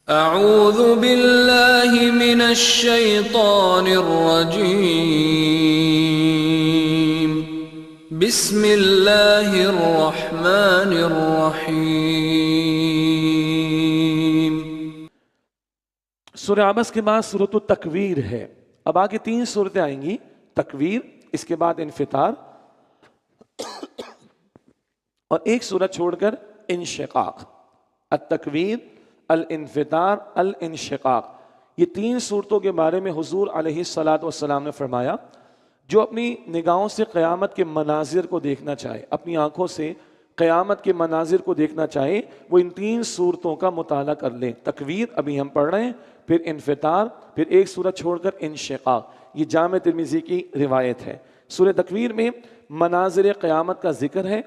اعوذ باللہ من الشیطان الرجیم بسم اللہ الرحمن الرحیم۔ سورہ عبس کے بعد سورۃ التکویر ہے۔ اب آگے 3 سورتیں آئیں گی، تکویر، اس کے بعد انفطار اور ایک سورت چھوڑ کر انشقاق۔ التکویر، الانفطار، الانشقاق، یہ 3 صورتوں کے بارے میں حضور علیہ الصلوۃ والسلام نے فرمایا جو اپنی نگاہوں سے قیامت کے مناظر کو دیکھنا چاہے، اپنی آنکھوں سے قیامت کے مناظر کو دیکھنا چاہے، وہ ان 3 صورتوں کا مطالعہ کر لیں۔ تکویر ابھی ہم پڑھ رہے ہیں، پھر انفطار، پھر ایک سورت چھوڑ کر انشقاق۔ یہ جامع ترمذی کی روایت ہے۔ سورہ تکویر میں مناظر قیامت کا ذکر ہے۔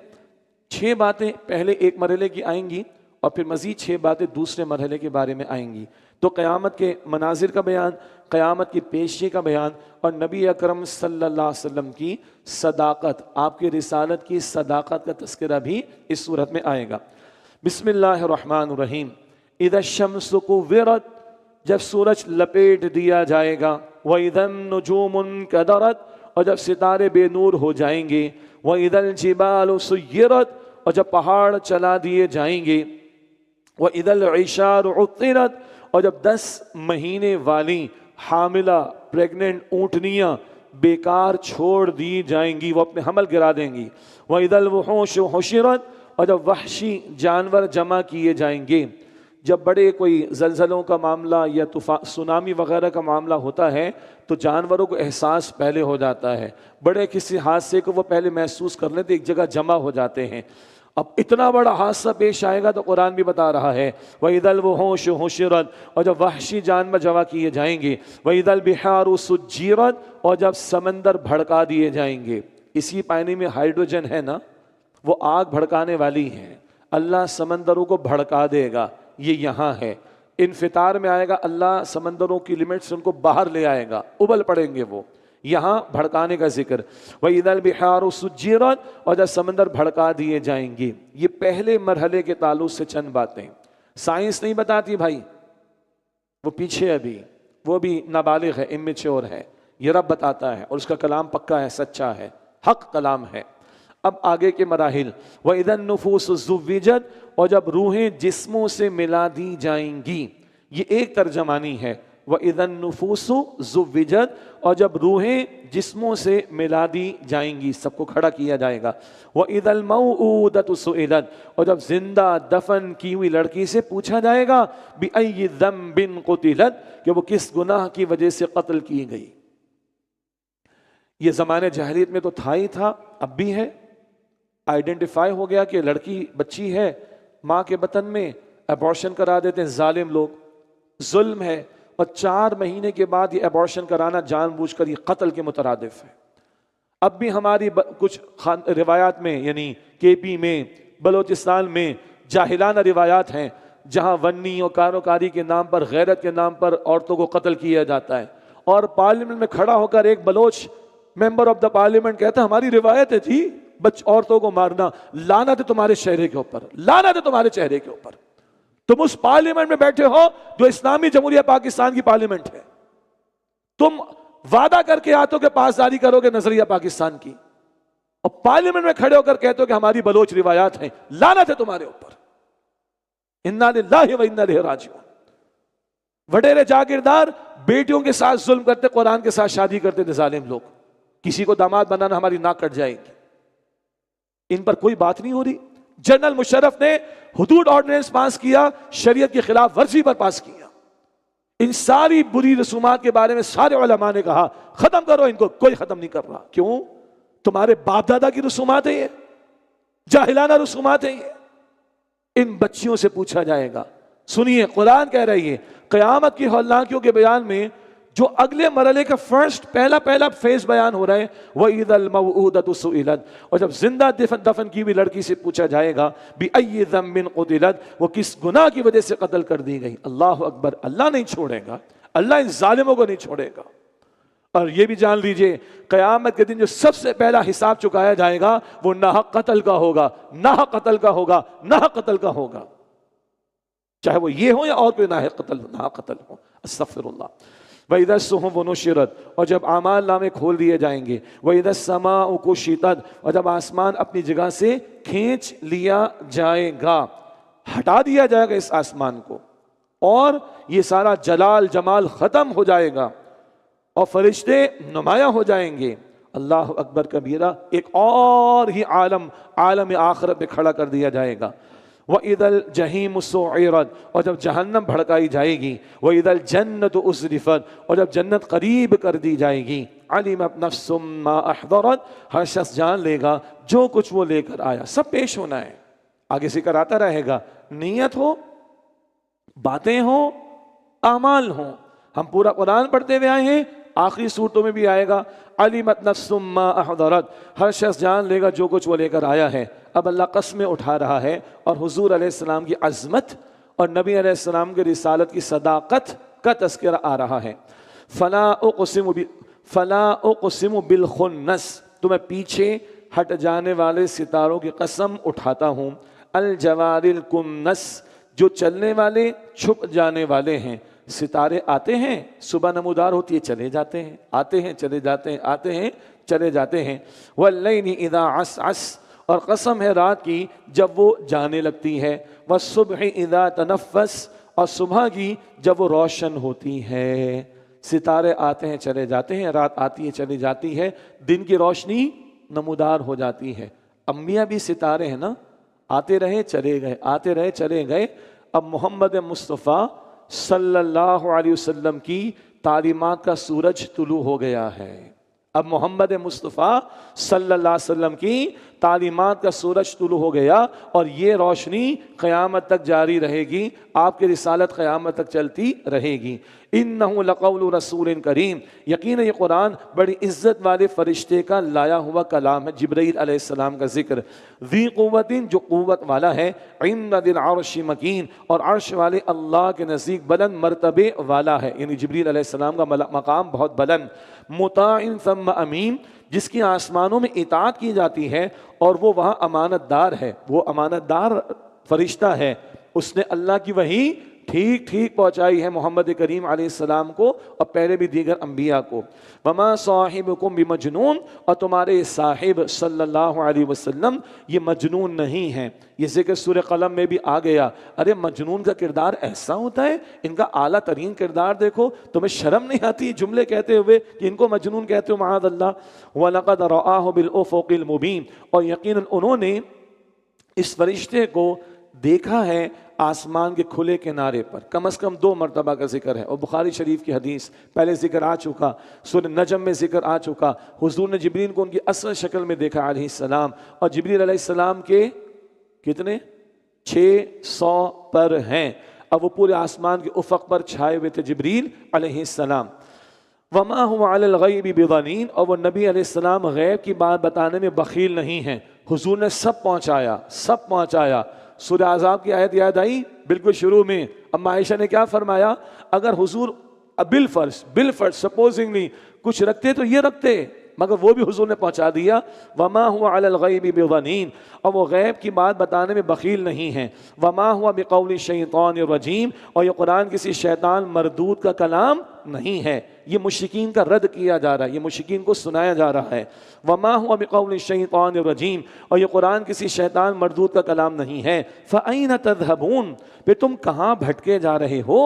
6 باتیں پہلے ایک مرحلے کی آئیں گی اور پھر مزید 6 باتیں دوسرے مرحلے کے بارے میں آئیں گی۔ تو قیامت کے مناظر کا بیان، قیامت کی پیشی کا بیان اور نبی اکرم صلی اللہ علیہ وسلم کی صداقت، آپ کی رسالت کی صداقت کا تذکرہ بھی اس صورت میں آئے گا۔ بسم اللہ الرحمن الرحیم۔ اذا الشمس کورت، جب سورج لپیٹ دیا جائے گا، وَإِذَا النُّجُومُ انْكَدَرَتْ، اور جب ستارے بے نور ہو جائیں گے، وَإِذَا الْجِبَالُ سُيِّرَتْ، اور جب پہاڑ چلا دیے جائیں گے، وَإِذَا الْعِشَارُ عُطِّرَتْ، اور جب 10 مہینے والی حاملہ پریگننٹ اونٹنیاں بیکار چھوڑ دی جائیں گی، وہ اپنے حمل گرا دیں گی، وَإِذَا الْوُحُوشُ حُشِرَتْ، اور جب وحشی جانور جمع کیے جائیں گے۔ جب بڑے کوئی زلزلوں کا معاملہ یا سونامی وغیرہ کا معاملہ ہوتا ہے تو جانوروں کو احساس پہلے ہو جاتا ہے، بڑے کسی حادثے کو وہ پہلے محسوس کر لیتے، ایک جگہ جمع ہو جاتے ہیں۔ اب اتنا بڑا حادثہ پیش آئے گا تو قرآن بھی بتا رہا ہے وَإِذَا الْوُحُوشُ حُشِرَتْ، اور جب وحشی جانور جمع کیے جائیں گے، وَإِذَا الْبِحَارُ سُجِّرَتْ، اور جب سمندر بھڑکا دیے جائیں گے۔ اسی پانی میں ہائیڈروجن ہے نا، وہ آگ بھڑکانے والی ہے، اللہ سمندروں کو بھڑکا دے گا، یہ یہاں ہے۔ انفطار میں آئے گا، اللہ سمندروں کی لمٹ سے ان کو باہر لے آئے گا، ابل پڑیں گے وہ، یہاں بھڑکانے کا ذکر۔ وَإِذَا الْبِحَارُ سُجِّرَتْ، اور جب سمندر بھڑکا دیے جائیں گے۔ یہ پہلے مرحلے کے تعلق سے چند باتیں، سائنس نہیں بتاتی بھائی، وہ پیچھے ابھی، وہ بھی نابالغ ہے، امیچور ہے، یہ رب بتاتا ہے اور اس کا کلام پکا ہے، سچا ہے، حق کلام ہے۔ اب آگے کے مراحل، وَإِذَا النُّفُوسُ زُوِّجَتْ، اور جب روحیں جسموں سے ملا دی جائیں گی، یہ ایک ترجمانی ہے، وَإِذَا النُّفُوسُ زُوِّجَتْ، اور جب روحیں جسموں سے ملا دی جائیں گی، سب کو کھڑا کیا جائے گا۔ وَإِذَا الْمَوْءُودَةُ سُئِلَتْ، اور جب زندہ دفن کی ہوئی لڑکی سے پوچھا جائے گا، بِأَيِّ ذَنبٍ قُتِلَتْ، کہ وہ کس گناہ کی وجہ سے قتل کی گئی۔ یہ زمانے جاہلیت میں تو تھا ہی تھا، اب بھی ہے۔ آئیڈینٹیفائی ہو گیا کہ لڑکی بچی ہے، ماں کے بطن میں ایبورشن کرا دیتے ہیں ظالم لوگ، ظلم ہے، اور 4 مہینے کے بعد یہ ایبورشن کرانا جان بوجھ کر یہ قتل کے مترادف ہے۔ اب بھی ہماری کچھ روایات میں، یعنی کے پی میں، بلوچستان میں جاہلانہ روایات ہیں جہاں ونی اور کاروکاری کے نام پر، غیرت کے نام پر عورتوں کو قتل کیا جاتا ہے، اور پارلیمنٹ میں کھڑا ہو کر ایک Baloch member of the parliament کہتا ہے ہماری روایت ہے جی عورتوں کو مارنا، لعنت ہے تمہارے چہرے کے اوپر، لعنت ہے تمہارے چہرے کے اوپر۔ تم اس پارلیمنٹ میں بیٹھے ہو جو اسلامی جمہوریہ پاکستان کی پارلیمنٹ ہے، تم وعدہ کر کے آتے ہو کہ پاسداری کرو گے نظریہ پاکستان کی، اور پارلیمنٹ میں کھڑے ہو کر کہتے ہو کہ ہماری بلوچ روایات ہیں، لعنت ہے تمہارے اوپر۔ انا للہ و انا الیہ راجعون۔ وڈیرے جاگیردار بیٹیوں کے ساتھ ظلم کرتے، قرآن کے ساتھ شادی کرتے تھے ظالم لوگ، کسی کو داماد بنانا ہماری ناک کٹ جائے گی، ان پر کوئی بات نہیں ہو رہی۔ جنرل مشرف نے حدود آرڈیننس پاس کیا، شریعت کی خلاف ورزی پر پاس کیا۔ ان ساری بری رسومات کے بارے میں سارے علماء نے کہا ختم کرو ان کو، کوئی ختم نہیں کر رہا۔ کیوں؟ تمہارے باپ دادا کی رسومات ہیں، یہ جاہلانہ رسومات ہیں۔ یہ ان بچیوں سے پوچھا جائے گا۔ سنیے، قرآن کہہ رہی ہے قیامت کی ہولناکیوں کے بیان میں جو اگلے مرحلے کا پہلا فیز بیان ہو رہا ہے، وَإِذَا الْمَوْءُودَةُ سُئِلَتْ، اور جب زندہ دفن کی ہوئی لڑکی سے پوچھا جائے گا، بِأَيِّ ذَنبٍ قُتِلَتْ، وہ کس گناہ کی وجہ سے قتل کر دی گئی۔ اللہ اکبر، اللہ نہیں چھوڑے گا، اللہ ان ظالموں کو نہیں چھوڑے گا۔ اور یہ بھی جان لیجئے قیامت کے دن جو سب سے پہلا حساب چکایا جائے گا وہ ناحق قتل کا ہوگا، ناحق قتل کا ہوگا، ناحق قتل کا ہوگا۔ چاہے وہ یہ ہو یا اور کوئی نہ قتل ہو. استغفر اللہ. وَإِذَا الصُّحُفُ نُشِرَتْ، اور جب اعمال نامے کھول دیے جائیں گے. وَإِذَا السَّمَاءُ كُشِطَتْ، اور جب آسمان اپنی جگہ سے کھینچ لیا جائے گا، ہٹا دیا جائے گا اس آسمان کو، اور یہ سارا جلال جمال ختم ہو جائے گا اور فرشتے نمایاں ہو جائیں گے. اللہ اکبر کبیرہ. ایک اور ہی عالم آخرت میں کھڑا کر دیا جائے گا. وَإِذَا الْجَحِيمُ سُعِّرَتْ، اور جب جہنم بھڑکائی جائے گی. وَإِذَا الْجَنَّةُ أُزْلِفَتْ، اور جب جنت قریب کر دی جائے گی. عَلِمَتْ نَفْسٌ مَّا أَحْضَرَتْ، ہر شخص جان لے گا جو کچھ وہ لے کر آیا. سب پیش ہونا ہے. آگے ذکر آتا رہے گا. نیت ہو، باتیں ہوں، اعمال ہوں. ہم پورا قرآن پڑھتے ہوئے آئے ہیں، آخری صورتوں میں بھی آئے گا. علمت نفس ما احضرت، ہر شخص جان لے گا جو کچھ وہ لے کر آیا ہے. اب اللہ قسمیں اٹھا رہا ہے اور حضور علیہ السلام کی عظمت اور نبی علیہ السلام کی رسالت کی صداقت کا تذکرہ آ رہا ہے. فلا اقسم بالخنس، تو میں پیچھے ہٹ جانے والے ستاروں کی قسم اٹھاتا ہوں. الجوار الکنس، جو چلنے والے چھپ جانے والے ہیں. ستارے آتے ہیں، صبح نمودار ہوتی ہے، چلے جاتے ہیں، آتے ہیں چلے جاتے ہیں، آتے ہیں چلے جاتے ہیں. واللیل اذا عسعس، اور قسم ہے رات کی جب وہ جانے لگتی ہے. والصبح اذا تنفس، اور صبح کی جب وہ روشن ہوتی ہے. ستارے آتے ہیں چلے جاتے ہیں، رات آتی ہے چلی جاتی ہے، دن کی روشنی نمودار ہو جاتی ہے. انبیاء بھی ستارے ہیں نا، آتے رہے چلے گئے، آتے رہے چلے گئے. اب محمد مصطفیٰ صلی اللہ علیہ وسلم کی تعلیمات کا سورج طلوع ہو گیا ہے. اب محمد مصطفیٰ صلی اللہ علیہ وسلم کی تعلیمات کا سورج طلوع ہو گیا، اور یہ روشنی قیامت تک جاری رہے گی. آپ کی رسالت قیامت تک چلتی رہے گی. انہ لقول رسول کریم، یقینا یہ قرآن بڑی عزت والے فرشتے کا لایا ہوا کلام ہے. جبرائیل علیہ السلام کا ذکر. ذی قوت، جو قوت والا ہے. عند ذی العرش مکین، اور عرش والے اللہ کے نزدیک بلند مرتبے والا ہے. یعنی جبرائیل علیہ السلام کا مقام بہت بلند. مطاع ثم امین، جس کی آسمانوں میں اطاعت کی جاتی ہے اور وہ وہاں امانت دار ہے. وہ امانت دار فرشتہ ہے، اس نے اللہ کی وحی ٹھیک ٹھیک پہنچائی ہے محمد کریم علیہ السلام کو اور پہلے بھی دیگر انبیاء کو. وما صاحبکم بمجنون، اور تمہارے صاحب صلی اللہ علیہ وسلم یہ مجنون نہیں ہیں. یہ ذکر سورہ قلم میں بھی آ گیا. ارے مجنون کا کردار ایسا ہوتا ہے، ان کا اعلیٰ ترین کردار دیکھو. تمہیں شرم نہیں آتی جملے کہتے ہوئے کہ ان کو مجنون کہتے ہو؟ معاذ اللہ. وَلَقَدْ رَآهُ بِالْأُفُقِ الْمُبِينِ، اور یقیناً انہوں نے اس فرشتے کو دیکھا ہے آسمان کے کھلے کنارے پر. کم از کم 2 مرتبہ کا ذکر ہے، اور بخاری شریف کی حدیث پہلے ذکر آ چکا، سورہ نجم میں ذکر آ چکا. حضور نے جبریل کو ان کی اصل شکل میں دیکھا علیہ السلام، اور جبریل علیہ السلام کے کتنے 600 پر ہیں. اب وہ پورے آسمان کے افق پر چھائے ہوئے تھے جبریل علیہ السلام. وما هو علی الغیب بضنین، اور وہ نبی علیہ السلام غیب کی بات بتانے میں بخیل نہیں ہیں. حضور نے سب پہنچایا، سب پہنچایا. سورہ احزاب کی آیت یاد آئی بالکل شروع میں. اما عائشہ نے کیا فرمایا؟ اگر حضور بالفرض سپوزنگلی کچھ رکھتے تو یہ رکھتے، مگر وہ بھی حضور نے پہنچا دیا. وما هو علی الغیب بضنین، اور وہ غیب کی بات بتانے میں بخیل نہیں ہیں. وما هو بقول الشیطان الرجیم، اور یہ قرآن کسی شیطان مردود کا کلام نہیں ہے. یہ مشرکین کا رد کیا جا رہا ہے، یہ مشرکین کو سنایا جا رہا ہے. وما هو بقول الشیطان الرجیم، اور یہ قرآن کسی شیطان مردود کا کلام نہیں ہے. فأین تذهبون، پھر تم کہاں بھٹکے جا رہے ہو؟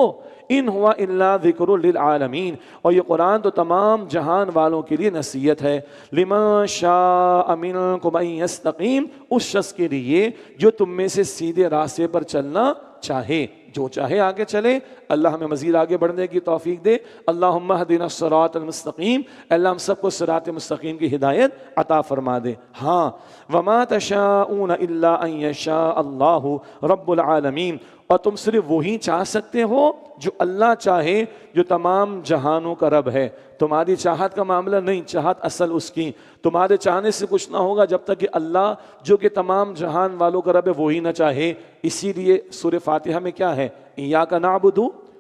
ان ہوا الا ذکر للعالمین، اور یہ قرآن تو تمام جہان والوں کے لیے نصیحت ہے. لمن شاء منکم ان یستقیم، اس شخص کے لیے جو تم میں سے سیدھے راستے پر چلنا چاہے، جو چاہے آگے چلے. اللہ ہمیں مزید آگے بڑھنے کی توفیق دے. اللہم اہدنا الصراط المستقیم، اللہ ہم سب کو صراط مستقیم کی ہدایت عطا فرما دے. ہاں، وما تشاءون الا ان یشاء اللہ رب العالمین، اور تم صرف وہی چاہ سکتے ہو جو اللہ چاہے، جو تمام جہانوں کا رب ہے. تمہاری چاہت کا معاملہ نہیں، چاہت اصل اس کی. تمہارے چاہنے سے کچھ نہ ہوگا جب تک کہ اللہ جو کہ تمام جہان والوں کا رب ہے وہی نہ چاہے. اسی لیے سورہ فاتحہ میں کیا ہے؟ ایاک نعبد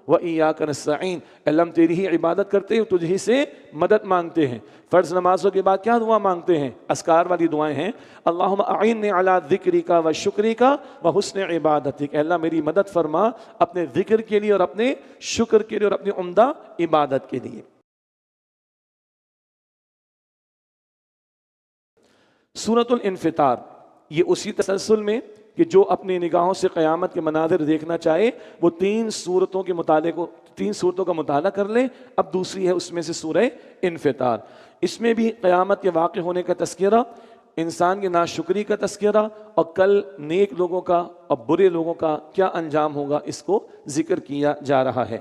وَإِيَّاكَ نَسْتَعِينُ، اللہ ہم تیری ہی عبادت کرتے ہیں، تجھ ہی سے مدد مانگتے ہیں۔ فرض نمازوں کے بعد کیا دعا مانگتے ہیں؟ اذکار والی دعائیں ہیں، اللہم اعنی علی ذکرک و شکرک و حسن عبادتک، اللہ میری مدد فرما اپنے ذکر کے لیے اور اپنے شکر کے لیے اور اپنی عمدہ عبادت کے لیے۔ سورۃ الانفطار، یہ اسی تسلسل میں کہ جو اپنی نگاہوں سے قیامت کے مناظر دیکھنا چاہے وہ تین صورتوں کا مطالعہ کر لیں۔ اب دوسری ہے اس میں سے سورہ انفطار، اس میں بھی قیامت کے واقع ہونے کا تذکرہ، انسان کی ناشکری کا تذکرہ، اور کل نیک لوگوں کا اور برے لوگوں کا کیا انجام ہوگا اس کو ذکر کیا جا رہا ہے۔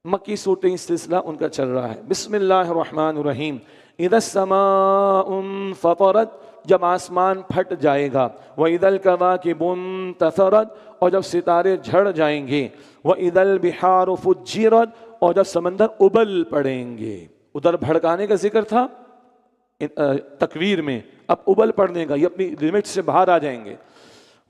مکی صورتیں سلسلہ ان کا چل رہا ہے۔ بسم اللہ الرحمن الرحیم، اذا السماء انفطرت، جب آسمان پھٹ جائے گا، وَإِذَا الْكَوَاكِبُ انتَثَرَتْ، اور جب ستارے جھڑ جائیں گے، وَإِذَا الْبِحَارُ فُجِّرَتْ، اور جب سمندر ابل پڑیں گے۔ ادھر بھڑکانے کا ذکر تھا تکویر میں، اب ابل پڑنے کا، یہ اپنی لیمٹ سے باہر آ جائیں گے۔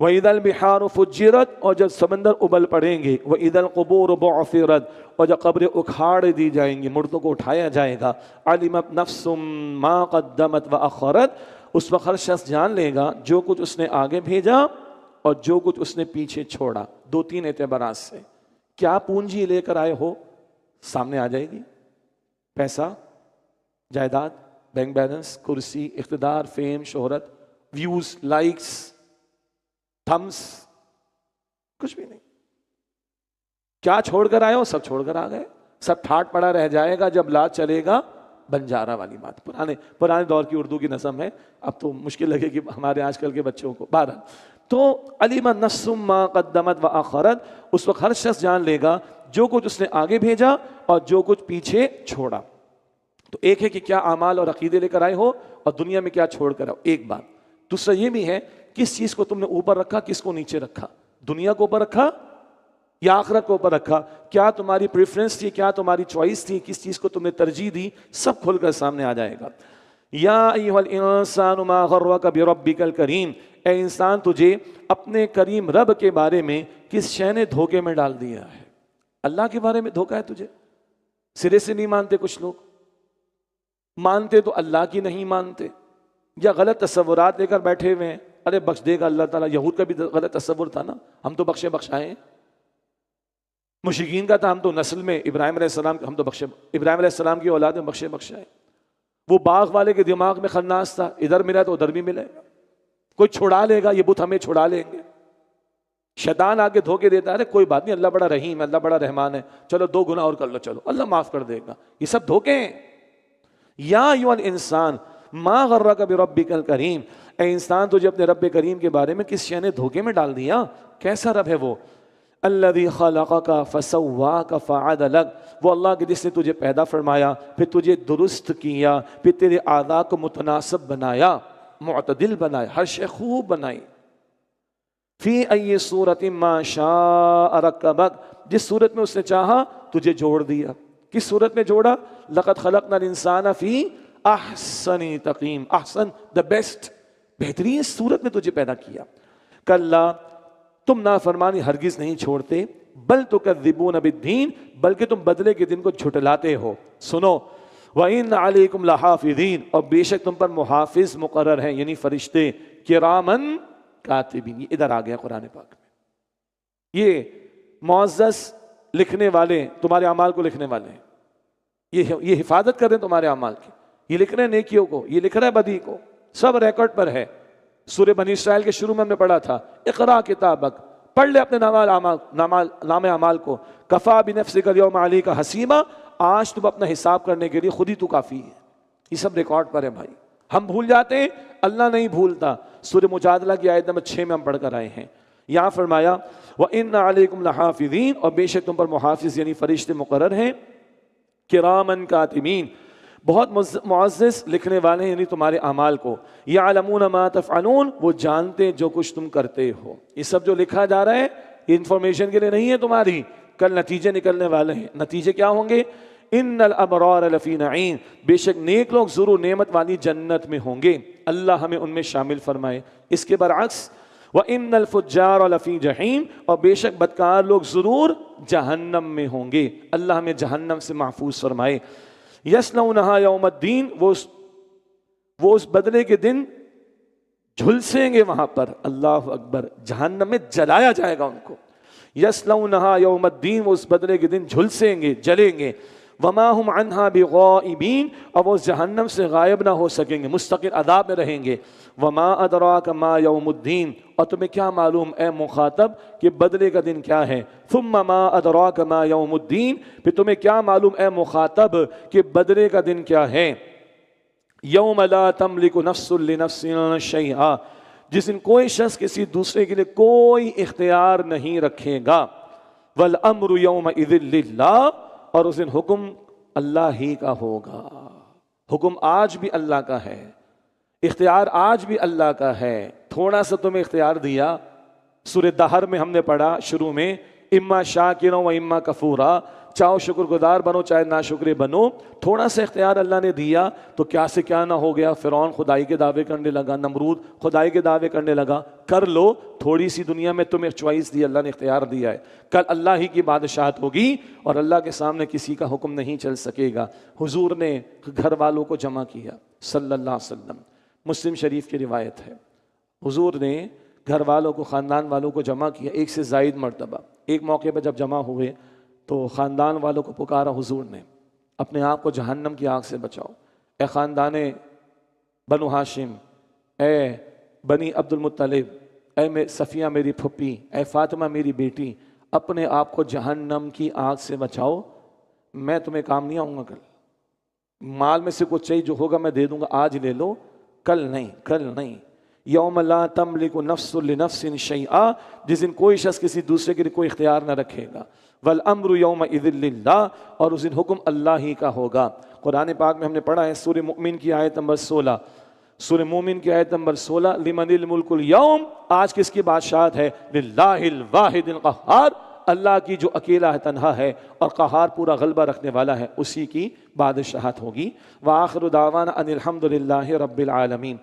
وَإِذَا الْبِحَارُ فُجِّرَتْ، اور جب سمندر ابل پڑیں گے، وَإِذَا الْقُبُورُ بُعْثِرَتْ، اور جب قبریں اکھاڑ دی جائیں گی، مردوں کو اٹھایا جائے گا، عَلِمَتْ نَفْسٌ مَا قَدَّمَتْ وَأَخَّرَتْ، اس وقت ہر شخص جان لے گا جو کچھ اس نے آگے بھیجا اور جو کچھ اس نے پیچھے چھوڑا۔ دو تین اعتبارات سے کیا پونجی لے کر آئے ہو سامنے آ جائے گی، پیسہ، جائیداد، بینک بیلنس، کرسی، اقتدار، فیم، شہرت، ویوز، لائکس، تھمس، کچھ بھی نہیں۔ کیا چھوڑ کر آئے ہو؟ سب چھوڑ کر آ گئے، سب ٹھاٹ پڑا رہ جائے گا جب لا چلے گا بنجارہ والی بات، پرانے دور کی اردو کی نظم ہے، اب تو مشکل لگے گی ہمارے آج کل کے بچوں کو۔ بہرحال تو علمت نفس ما قدمت وآخرت، اس وقت ہر شخص جان لے گا جو کچھ اس نے آگے بھیجا اور جو کچھ پیچھے چھوڑا۔ تو ایک ہے کہ کیا اعمال اور عقیدے لے کر آئے ہو، اور دنیا میں کیا چھوڑ کر آؤ، ایک بات۔ دوسرا یہ بھی ہے کس چیز کو تم نے اوپر رکھا، کس کو نیچے رکھا، دنیا کو اوپر رکھا یا آخرت کو اوپر رکھا، کیا تمہاری پریفرنس تھی، کیا تمہاری چوائس تھی، کس چیز کو تم نے ترجیح دی، سب کھل کر سامنے آ جائے گا۔ یا ایھا الانسان ما غرک بربک الکریم، اے انسان تجھے اپنے کریم رب کے بارے میں کس شے نے دھوکے میں ڈال دیا ہے؟ اللہ کے بارے میں دھوکا ہے تجھے؟ سرے سے نہیں مانتے کچھ لوگ، مانتے تو اللہ کی نہیں مانتے، یا غلط تصورات لے کر بیٹھے ہوئے ہیں، ارے بخش دے گا اللہ تعالیٰ۔ یہود کا بھی غلط تصور تھا نا، ہم تو بخشے بخشائے ہیں۔ مشرکین کا تھا ہم تو نسل میں ابراہیم علیہ السلام، ہم تو ابراہیم علیہ السلام کی اولاد میں بخشے بخشائے۔ وہ باغ والے کے دماغ میں خناس تھا، ادھر ملا تو ادھر بھی ملے گا، کوئی چھڑا لے گا، یہ بت ہمیں چھڑا لیں گے۔ شیطان آگے دھوکے دیتا ہے، کوئی بات نہیں، اللہ بڑا رحیم ہے، اللہ بڑا رحمان ہے، چلو 2 گناہ اور کر لو، چلو اللہ معاف کر دے گا۔ یہ سب دھوکے ہیں۔ یا ایھا الانسان ما غرک بربک الکریم، اے انسان تجھے اپنے رب کریم کے بارے میں کس شے نے دھوکے میں ڈال دیا؟ کیسا رب ہے وہ؟ الذی خلقک فسواک فعدلک، وہ اللہ کے جس نے تجھے پیدا فرمایا، پھر تجھے درست کیا، پھر تیرے اعضاء کو متناسب بنایا، معتدل بنایا، ہر شے خوب بنائی۔ فی ای صورت ما شاء رکبک، جس صورت میں اس نے چاہا تجھے جوڑ دیا۔ کس صورت میں جوڑا؟ لقد خلقنا الانسان فی احسن تقویم، احسن دا بیسٹ، بہترین صورت میں تجھے پیدا کیا۔ کلا، تم نافرمانی ہرگز نہیں چھوڑتے، بل تکذبون بالدین، بلکہ تم بدلے کے دن کو جھٹلاتے ہو۔ سنو، وَإِنَّ عَلَيْكُمْ لَحَافِظِينَ، اور بے شک تم پر محافظ مقرر ہیں، یعنی فرشتے، کرامن کاتبین۔ یہ ادھر آ گیا قرآن پاک میں، یہ معزز لکھنے والے، تمہارے اعمال کو لکھنے والے ہیں، یہ حفاظت کر رہے ہیں تمہارے اعمال کی، یہ لکھ رہے ہیں نیکیوں کو، یہ لکھ رہا ہے بدی کو، سب ریکارڈ پر ہے۔ سورہ بنی اسرائیل کے شروع میں ہم نے پڑھا تھا، اقرا کتابک، پڑھ لے اپنے نام اعمال کو، کفا بنفسک اليوم علیک حسیبا، آج تم اپنا حساب کرنے کے لیے خود ہی تو کافی ہے۔ یہ سب ریکارڈ پر ہے بھائی، ہم بھول جاتے ہیں، اللہ نہیں بھولتا۔ سورہ مجادلہ کی آیت نمبر 6 میں ہم پڑھ کر آئے ہیں، یہاں فرمایا وَإِنَّ عَلَيْكُمْ لَحَافِظِينَ، اور بے شک تم پر محافظ یعنی فرشتے مقرر ہیں، کرامن کاتبین، بہت معزز لکھنے والے ہیں، یعنی تمہارے اعمال کو، یعلمون ما تفعلون، وہ جانتے ہیں جو کچھ تم کرتے ہو۔ یہ سب جو لکھا جا رہا ہے یہ انفارمیشن کے لیے نہیں ہے تمہاری، کل نتیجے نکلنے والے ہیں۔ نتیجے کیا ہوں گے؟ ان الابرار لفی نعیم، بے شک نیک لوگ ضرور نعمت والی جنت میں ہوں گے، اللہ ہمیں ان میں شامل فرمائے۔ اس کے برعکس وَإِنَّ الْفُجَّارَ لَفِي جَحِيمٍ، اور بے شک بدکار لوگ ضرور جہنم میں ہوں گے، اللہ ہمیں جہنم سے محفوظ فرمائے۔ یصلونہا یوم الدین، وہ اس بدلے کے دن جھلسیں گے وہاں پر، اللہ اکبر، جہنم میں جلایا جائے گا ان کو۔ یصلونہا یوم الدین، وہ اس بدلے کے دن جھلسیں گے، جلیں گے۔ وما ہم عنہا بغائبین، اور وہ جہنم سے غائب نہ ہو سکیں گے، مستقل عذاب میں رہیں گے۔ وما ادراک ما یوم الدین، اور تمہیں کیا معلوم اے مخاطب کہ بدلے کا دن کیا ہے۔ ثم ما ادراک ما یوم الدین، پھر تمہیں کیا معلوم اے مخاطب کہ بدلے کا دن کیا ہے۔ یوم لا تملک نفس لنفس شیئا، جس دن کوئی شخص کسی دوسرے کے لیے کوئی اختیار نہیں رکھے گا۔ والامر یومئذ للہ، اور اس دن حکم اللہ ہی کا ہوگا۔ حکم آج بھی اللہ کا ہے، اختیار آج بھی اللہ کا ہے۔ تھوڑا سا تمہیں اختیار دیا، سورہ دہر میں ہم نے پڑھا شروع میں، اما شاکرا و اما کفورا، چاہو شکر گزار بنو چاہے ناشکرے بنو۔ تھوڑا سا اختیار اللہ نے دیا تو کیا سے کیا نہ ہو گیا، فرعون خدائی کے دعوے کرنے لگا، نمرود خدائی کے دعوے کرنے لگا۔ کر لو، تھوڑی سی دنیا میں تمہیں چوائس دی، اللہ نے اختیار دیا ہے۔ کل اللہ ہی کی بادشاہت ہوگی اور اللہ کے سامنے کسی کا حکم نہیں چل سکے گا۔ حضور نے گھر والوں کو جمع کیا صلی اللہ علیہ وسلم، مسلم شریف کی روایت ہے، حضور نے گھر والوں کو، خاندان والوں کو جمع کیا ایک سے زائد مرتبہ۔ ایک موقع پہ جب جمع ہوئے تو خاندان والوں کو پکارا حضور نے، اپنے آپ کو جہنم کی آگ سے بچاؤ، اے خاندان بنو ہاشم، اے بنی عبد المطلب، اے صفیہ میری پھپھی، اے فاطمہ میری بیٹی، اپنے آپ کو جہنم کی آگ سے بچاؤ، میں تمہیں کام نہیں آؤں گا کل، مال میں سے کچھ چاہیے جو ہوگا میں دے دوں گا، آج لے لو، کل نہیں، کل نہیں۔ یوم لا تملک نفس لنفس شیئا، جس دن کوئی شخص کسی دوسرے کے لیے کوئی اختیار نہ رکھے گا۔ والامر یومئذ للہ، اور اس دن حکم اللہ ہی کا ہوگا۔ قرآن پاک میں ہم نے پڑھا ہے سورہ مومن کی آیت نمبر 16، سورہ مومن کی آیت نمبر 16، لمن الملک اليوم، آج کس کی بادشاہت ہے؟ للہ الواحد القہار، اللہ کی جو اکیلا ہے، تنہا ہے اور قہار پورا غلبہ رکھنے والا ہے، اسی کی بادشاہت ہوگی۔ وآخر دعوانا ان الحمد للہ رب العالمین۔